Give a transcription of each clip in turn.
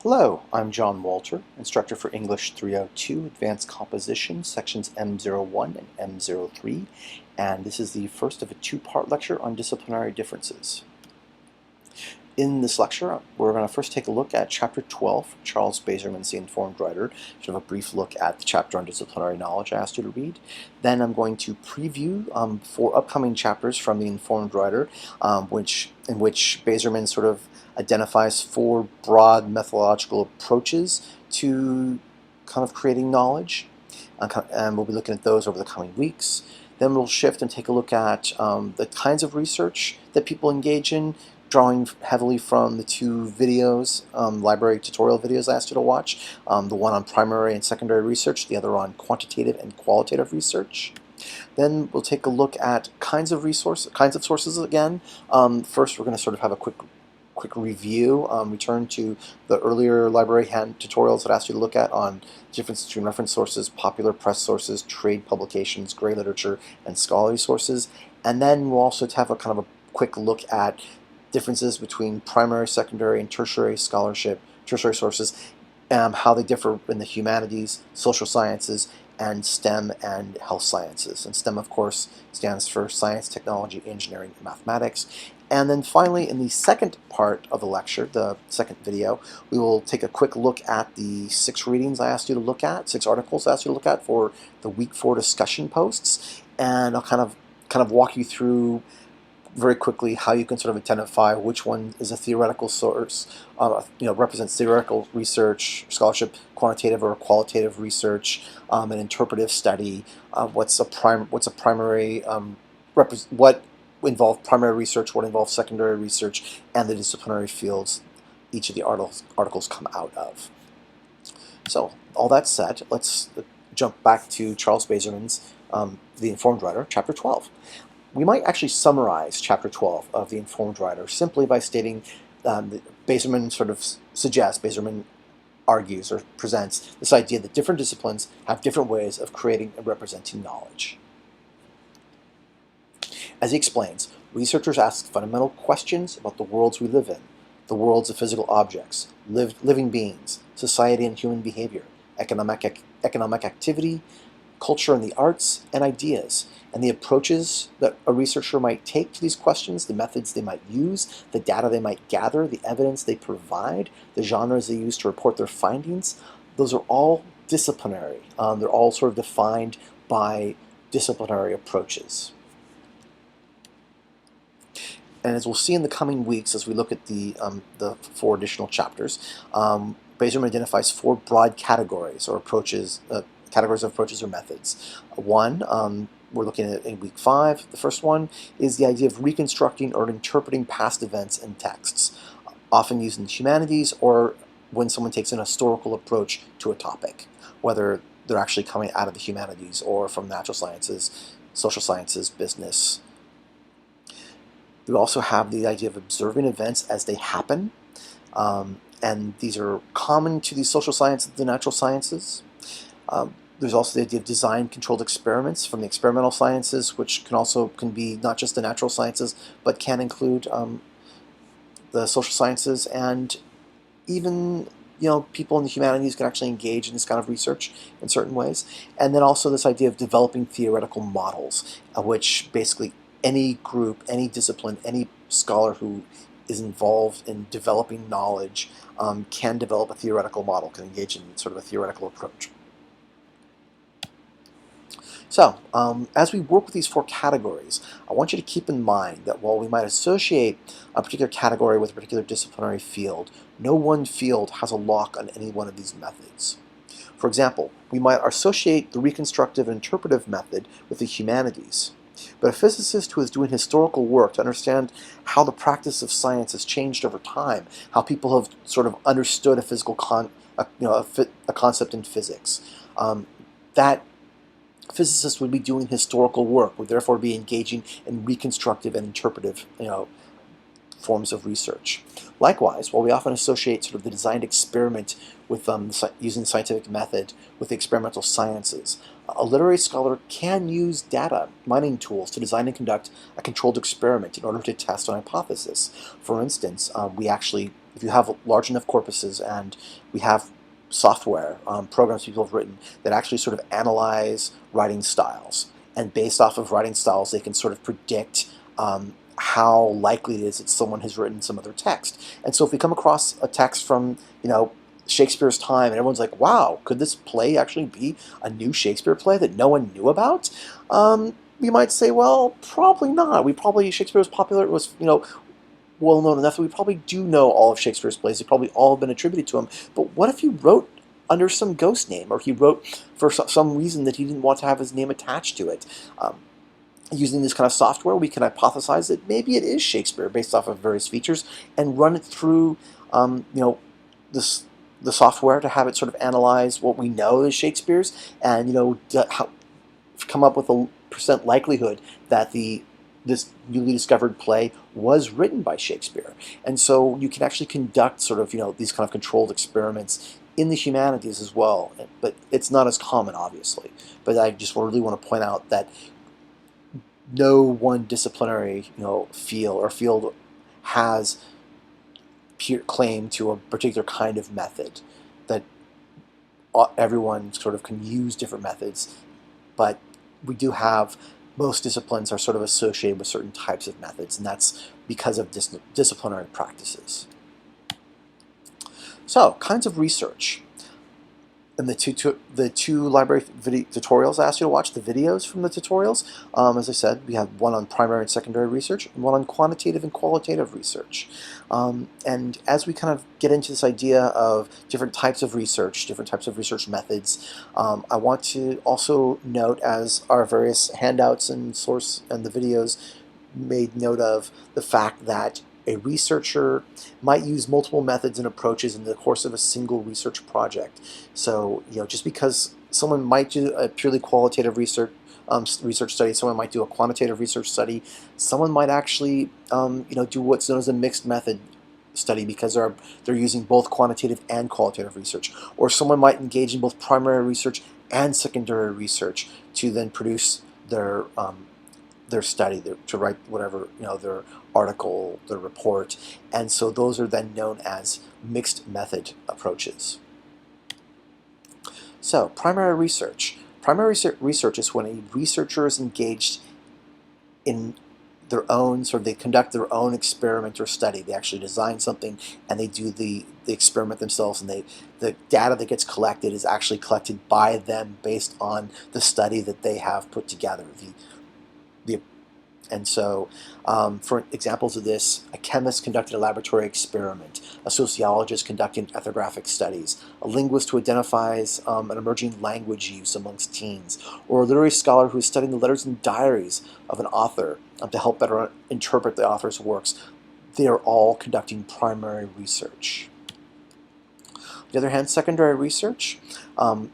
Hello, I'm John Walter, instructor for English 302, Advanced Composition, sections M01 and M03, and this is the first of a two-part lecture on disciplinary differences. In this lecture, we're going to first take a look at Chapter 12, Charles Bazerman's The Informed Writer, sort of a brief look at the chapter on disciplinary knowledge I asked you to read. Then I'm going to preview 4 upcoming chapters from The Informed Writer, in which Bazerman sort of identifies 4 broad methodological approaches to kind of creating knowledge, and we'll be looking at those over the coming weeks. Then we'll shift and take a look at the kinds of research that people engage in, drawing heavily from the 2 videos, library tutorial videos I asked you to watch, the one on primary and secondary research, the other on quantitative and qualitative research. Then we'll take a look at kinds of sources again. First, we're going to sort of have a quick review, return to the earlier library hand tutorials that I asked you to look at on the difference between reference sources, popular press sources, trade publications, gray literature, and scholarly sources. And then we'll also have a kind of a quick look at differences between primary, secondary, and tertiary sources, how they differ in the humanities, social sciences, and STEM and health sciences. And STEM, of course, stands for science, technology, engineering, and mathematics. And then finally, in the second part of the lecture, the second video, we will take a quick look at the 6 readings I asked you to look at, 6 articles I asked you to look at for the week 4 discussion posts. And I'll kind of walk you through very quickly how you can sort of identify which one is a theoretical source, represents theoretical research, scholarship, quantitative or qualitative research, an interpretive study, what involved primary research, what involves secondary research, and the disciplinary fields each of the articles come out of. So, all that said, let's jump back to Charles Bazerman's The Informed Writer, Chapter 12. We might actually summarize Chapter 12 of The Informed Writer simply by stating that Bazerman argues or presents this idea that different disciplines have different ways of creating and representing knowledge. As he explains, researchers ask fundamental questions about the worlds we live in, the worlds of physical objects, living beings, society and human behavior, economic activity, culture and the arts, and ideas, and the approaches that a researcher might take to these questions, the methods they might use, the data they might gather, the evidence they provide, the genres they use to report their findings. Those are all disciplinary. They're all sort of defined by disciplinary approaches. And as we'll see in the coming weeks, as we look at the 4 additional chapters, Bazerman identifies 4 broad categories or approaches, categories of approaches or methods. One, we're looking at in week 5. The first one is the idea of reconstructing or interpreting past events and texts, often used in humanities or when someone takes an historical approach to a topic, whether they're actually coming out of the humanities or from natural sciences, social sciences, business. We also have the idea of observing events as they happen, and these are common to the social sciences and the natural sciences. There's also the idea of design-controlled experiments from the experimental sciences, which can be not just the natural sciences, but can include the social sciences, and even people in the humanities can actually engage in this kind of research in certain ways. And then also this idea of developing theoretical models, which basically any group, any discipline, any scholar who is involved in developing knowledge can develop a theoretical model, can engage in sort of a theoretical approach. So, as we work with these 4 categories, I want you to keep in mind that while we might associate a particular category with a particular disciplinary field, no one field has a lock on any one of these methods. For example, we might associate the reconstructive and interpretive method with the humanities. But a physicist who is doing historical work to understand how the practice of science has changed over time, how people have sort of understood a physical concept in physics, that physicists would be doing historical work, would therefore be engaging in reconstructive and interpretive forms of research. Likewise, while we often associate sort of the designed experiment with using the scientific method with the experimental sciences, a literary scholar can use data mining tools to design and conduct a controlled experiment in order to test an hypothesis. For instance, we actually if you have large enough corpuses, and we have software, programs people have written that actually sort of analyze writing styles, and based off of writing styles, they can sort of predict how likely it is that someone has written some other text. And so if we come across a text from, Shakespeare's time, and everyone's like, wow, could this play actually be a new Shakespeare play that no one knew about? We might say, well, probably not. Shakespeare was popular, it was, well known enough that we probably do know all of Shakespeare's plays. They probably all have been attributed to him. But what if he wrote under some ghost name, or he wrote for some reason that he didn't want to have his name attached to it? Using this kind of software, we can hypothesize that maybe it is Shakespeare based off of various features, and run it through, the software to have it sort of analyze what we know is Shakespeare's, and come up with a percent likelihood that this newly discovered play was written by Shakespeare. And so you can actually conduct sort of these kind of controlled experiments in the humanities as well, but it's not as common, obviously. But I just really want to point out that no one disciplinary field has claim to a particular kind of method. That everyone sort of can use different methods, but we do have, most disciplines are sort of associated with certain types of methods, and that's because of disciplinary practices. So, kinds of research. In the two library tutorials, I asked you to watch the videos from the tutorials. As I said, we have one on primary and secondary research, and one on quantitative and qualitative research. And as we kind of get into this idea of different types of research methods, I want to also note, as our various handouts and source and the videos made note of, the fact that a researcher might use multiple methods and approaches in the course of a single research project. So, just because someone might do a purely qualitative research study, someone might do a quantitative research study, someone might actually, do what's known as a mixed method study, because they're using both quantitative and qualitative research. Or someone might engage in both primary research and secondary research to then produce their study, to write whatever, their article, their report. And so those are then known as mixed method approaches. So, primary research. Primary research is when a researcher is engaged in their own, they conduct their own experiment or study. They actually design something, and they do the experiment themselves, and the data that gets collected is actually collected by them based on the study that they have put together. And so, for examples of this, a chemist conducted a laboratory experiment, a sociologist conducted ethnographic studies, a linguist who identifies an emerging language use amongst teens, or a literary scholar who is studying the letters and diaries of an author to help better interpret the author's works. They are all conducting primary research. On the other hand, secondary research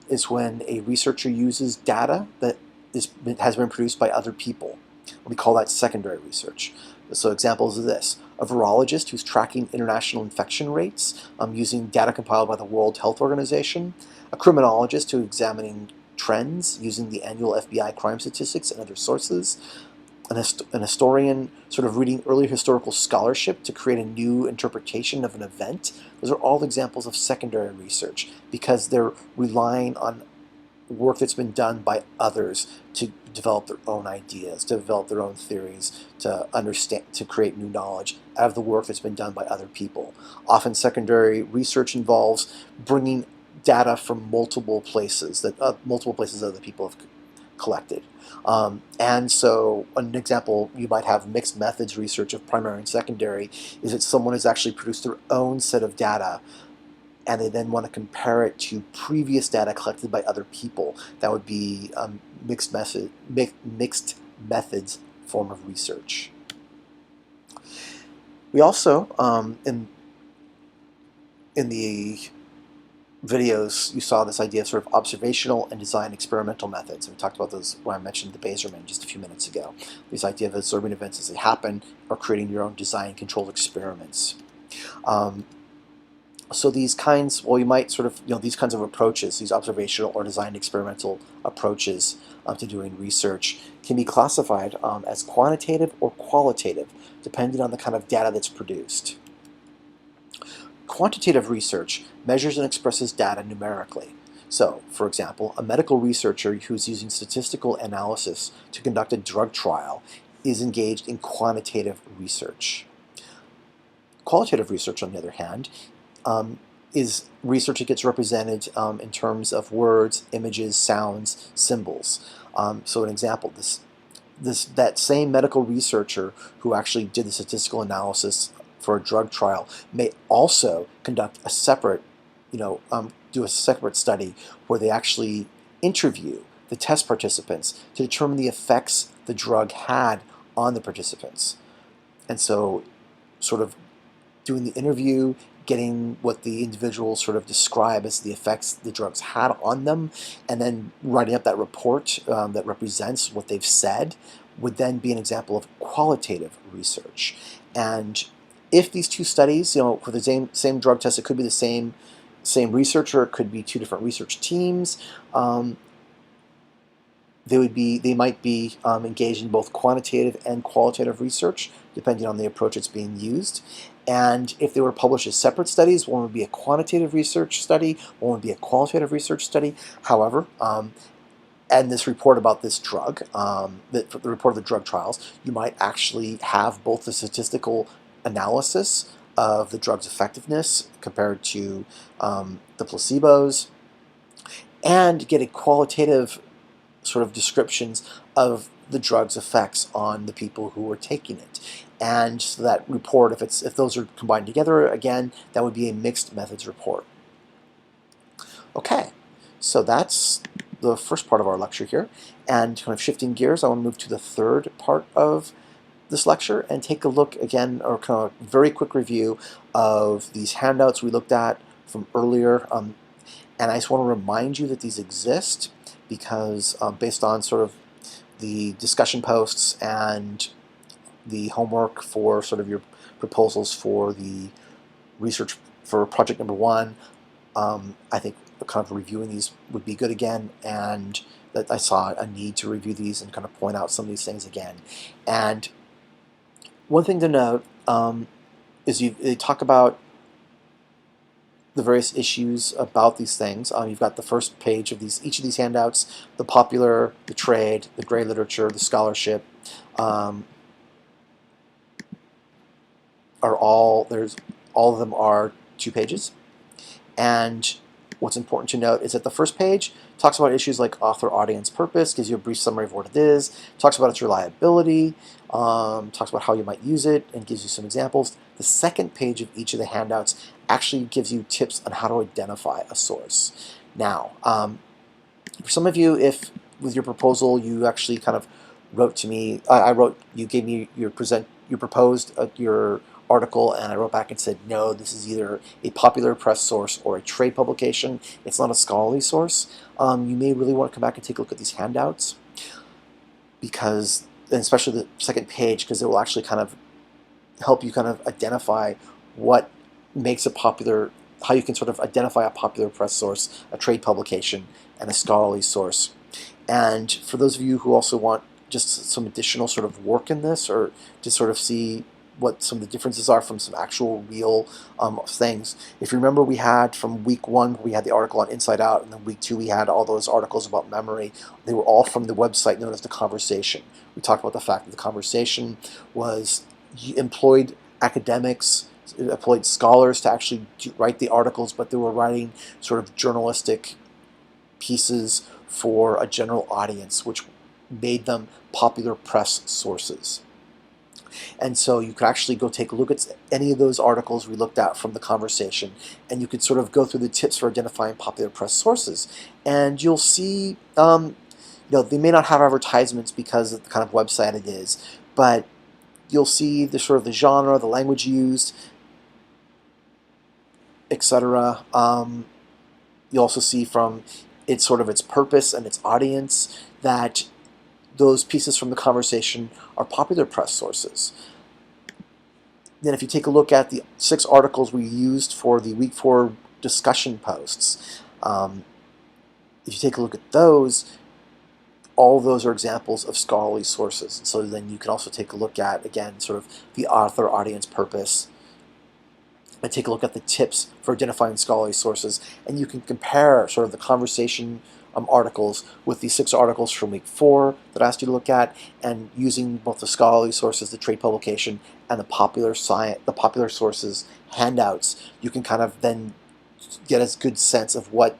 is when a researcher uses data that has been produced by other people. We call that secondary research. So examples of this: a virologist who's tracking international infection rates using data compiled by the World Health Organization, a criminologist who's examining trends using the annual FBI crime statistics and other sources, an historian sort of reading earlier historical scholarship to create a new interpretation of an event. Those are all examples of secondary research, because they're relying on work that's been done by others to develop their own ideas, to develop their own theories, to understand, to create new knowledge out of the work that's been done by other people. Often secondary research involves bringing data from multiple places that other people have collected. And so an example, you might have mixed methods research of primary and secondary, is that someone has actually produced their own set of data, and they then want to compare it to previous data collected by other people. That would be mixed methods form of research. We also, in the videos, you saw this idea of sort of observational and design experimental methods. And we talked about those when I mentioned the Bazerman just a few minutes ago. This idea of observing events as they happen, or creating your own design controlled experiments. So these kinds, you might sort of, these kinds of approaches, these observational or design experimental approaches to doing research can be classified as quantitative or qualitative, depending on the kind of data that's produced. Quantitative research measures and expresses data numerically. So, for example, a medical researcher who's using statistical analysis to conduct a drug trial is engaged in quantitative research. Qualitative research, on the other hand, is research that gets represented in terms of words, images, sounds, symbols. So an example, that same medical researcher who actually did the statistical analysis for a drug trial may also conduct a separate, do a separate study where they actually interview the test participants to determine the effects the drug had on the participants. And so sort of doing the interview, getting what the individuals sort of describe as the effects the drugs had on them, and then writing up that report that represents what they've said would then be an example of qualitative research. And if these two studies, for the same drug test, it could be the same researcher, it could be two different research teams. They might be engaged in both quantitative and qualitative research, depending on the approach that's being used. And if they were published as separate studies, one would be a quantitative research study, one would be a qualitative research study. However, and this report about this drug, the report of the drug trials, you might actually have both the statistical analysis of the drug's effectiveness compared to the placebos, and get a qualitative sort of descriptions of the drug's effects on the people who were taking it. And so that report, if those are combined together, again, that would be a mixed methods report. Okay, so that's the first part of our lecture here. And kind of shifting gears, I want to move to the third part of this lecture and take a look again, or kind of a very quick review of these handouts we looked at from earlier. And I just want to remind you that these exist because based on sort of the discussion posts and the homework for sort of your proposals for the research for project number 1, I think kind of reviewing these would be good again, and that I saw a need to review these and kind of point out some of these things again. And one thing to note is they talk about the various issues about these things. You've got the first page of each of these handouts: the popular, the trade, the gray literature, the scholarship. All of them are 2 pages. And what's important to note is that the first page talks about issues like author, audience, purpose, gives you a brief summary of what it is, talks about its reliability, talks about how you might use it, and gives you some examples. The second page of each of the handouts actually gives you tips on how to identify a source. Now, for some of you, if with your proposal you actually kind of wrote to me, you gave me you proposed your article, and I wrote back and said, no, this is either a popular press source or a trade publication. It's not a scholarly source. You may really want to come back and take a look at these handouts, because, and especially the second page, because it will actually kind of help you kind of identify what makes a popular, how you can sort of identify a popular press source, a trade publication, and a scholarly source. And for those of you who also want just some additional sort of work in this, or to sort of see what some of the differences are from some actual real things. If you remember, we had from week 1, we had the article on Inside Out, and then week 2 we had all those articles about memory. They were all from the website known as The Conversation. We talked about the fact that The Conversation employed academics, employed scholars to actually write the articles, but they were writing sort of journalistic pieces for a general audience, which made them popular press sources. And so you could actually go take a look at any of those articles we looked at from The Conversation, and you could sort of go through the tips for identifying popular press sources. And you'll see, they may not have advertisements because of the kind of website it is, but you'll see the sort of the genre, the language used, etc. You'll also see from its purpose and its audience that those pieces from The Conversation are popular press sources. Then if you take a look at the 6 articles we used for the week 4 discussion posts, if you take a look at those, all of those are examples of scholarly sources. So then you can also take a look at, again, sort of the author, audience, purpose, and take a look at the tips for identifying scholarly sources, and you can compare sort of the conversation articles with the 6 articles from week 4 that I asked you to look at, and using both the scholarly sources, the trade publication, and the popular sources handouts, you can kind of then get a good sense of what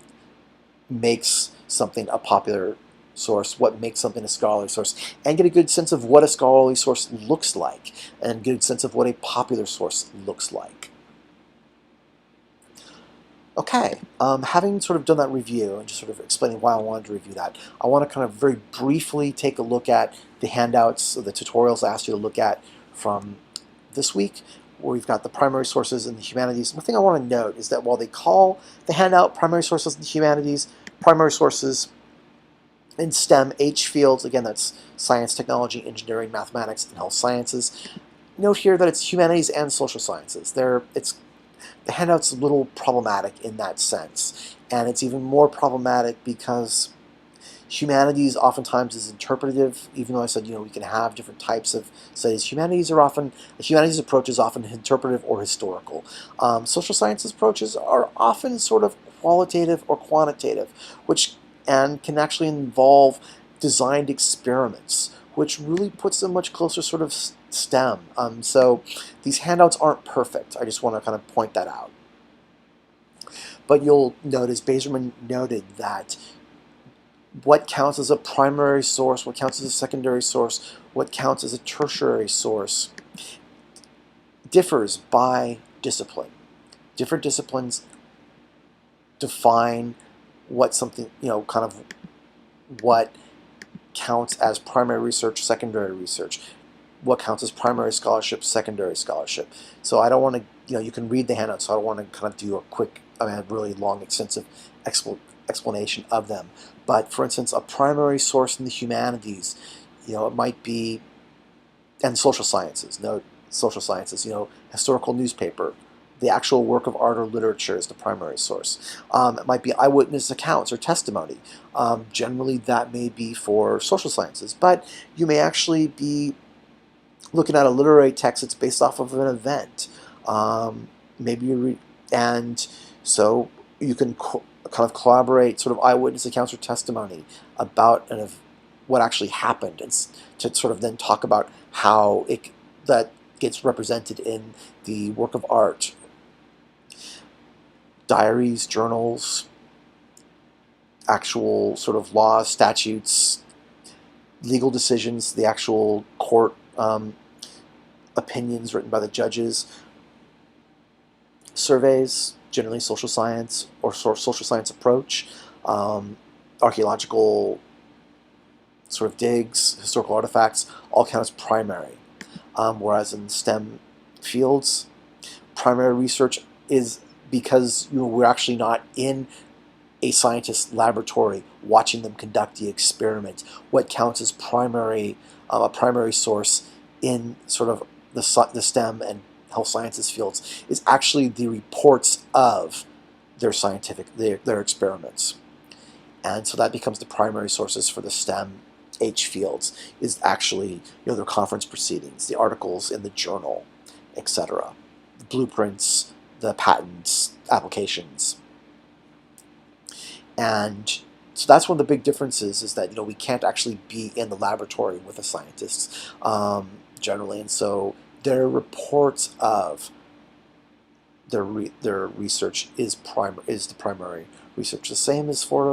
makes something a popular source, what makes something a scholarly source, and get a good sense of what a scholarly source looks like, and get a sense of what a popular source looks like. Okay, having sort of done that review and just sort of explaining why I wanted to review that, I want to kind of very briefly take a look at the handouts, or the tutorials I asked you to look at from this week, where we've got the primary sources in the humanities. One thing I want to note is that while they call the handout primary sources in the humanities, primary sources in STEM, H fields, again that's science, technology, engineering, mathematics, and health sciences. Note here that it's humanities and social sciences. The handout's a little problematic in that sense, and it's even more problematic because humanities oftentimes is interpretative. Even though I said we can have different types of studies, humanities approach is often interpretive or historical. Social sciences approaches are often sort of qualitative or quantitative, which can actually involve designed experiments, which really puts them much closer sort of STEM. So these handouts aren't perfect. I just want to kind of point that out. But you'll notice Bazerman noted that what counts as a primary source, what counts as a secondary source, what counts as a tertiary source differs by discipline. Different disciplines define what something, kind of what counts as primary research, secondary research, what counts as primary scholarship, secondary scholarship. So I don't want to, you can read the handout, so I don't want to kind of do a quick, a really long, extensive explanation of them. But for instance, a primary source in the humanities, it might be, and social sciences, historical newspaper, the actual work of art or literature is the primary source. It might be eyewitness accounts or testimony. Generally, that may be for social sciences, but you may actually be looking at a literary text that's based off of an event. And so you can kind of collaborate sort of eyewitness accounts or testimony about what actually happened, and to sort of then talk about how that gets represented in the work of art. Diaries, journals, actual sort of laws, statutes, legal decisions, the actual court opinions written by the judges, surveys, generally social science or social science approach, archaeological sort of digs, historical artifacts, all count as primary. Whereas in STEM fields, primary research is because we're actually not in a scientist's laboratory watching them conduct the experiment. What counts as a primary source in sort of the STEM and health sciences fields is actually the reports of their their experiments. And so that becomes the primary sources for the STEM H fields, is actually their conference proceedings, the articles in the journal, etc., the blueprints, the patents, applications. And so that's one of the big differences, is that we can't actually be in the laboratory with the scientists generally, and so their reports of their research is the primary research. The same as sort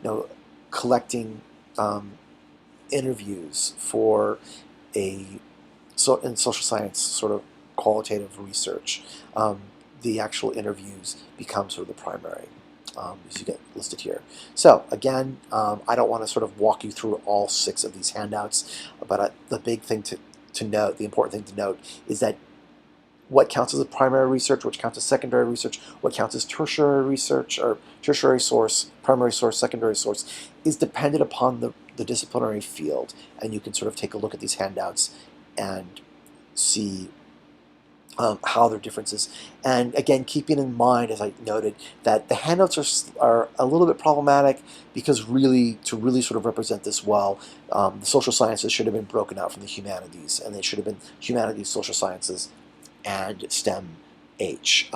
of collecting interviews for in social science sort of qualitative research. The actual interviews become sort of the primary, as you get listed here. So again, I don't want to sort of walk you through all 6 of these handouts, but the big thing to note, the important thing to note, is that what counts as a primary research, what counts as secondary research, what counts as tertiary research, or tertiary source, primary source, secondary source, is dependent upon the disciplinary field. And you can sort of take a look at these handouts and see how their differences. And again, keeping in mind, as I noted, that the handouts are a little bit problematic, because to really sort of represent this well, the social sciences should have been broken out from the humanities, and they should have been humanities, social sciences, and STEM ENGH,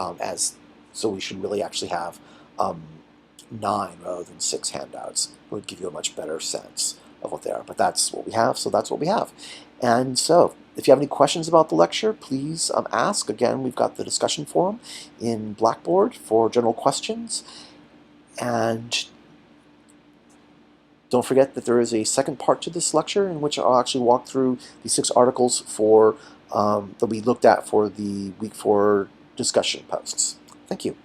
so we should really actually have 9 rather than 6 handouts. It would give you a much better sense of what they are. But that's what we have, so that's what we have. And so, if you have any questions about the lecture, please ask. Again, we've got the discussion forum in Blackboard for general questions. And don't forget that there is a second part to this lecture in which I'll actually walk through the 6 articles that we looked at for the week 4 discussion posts. Thank you.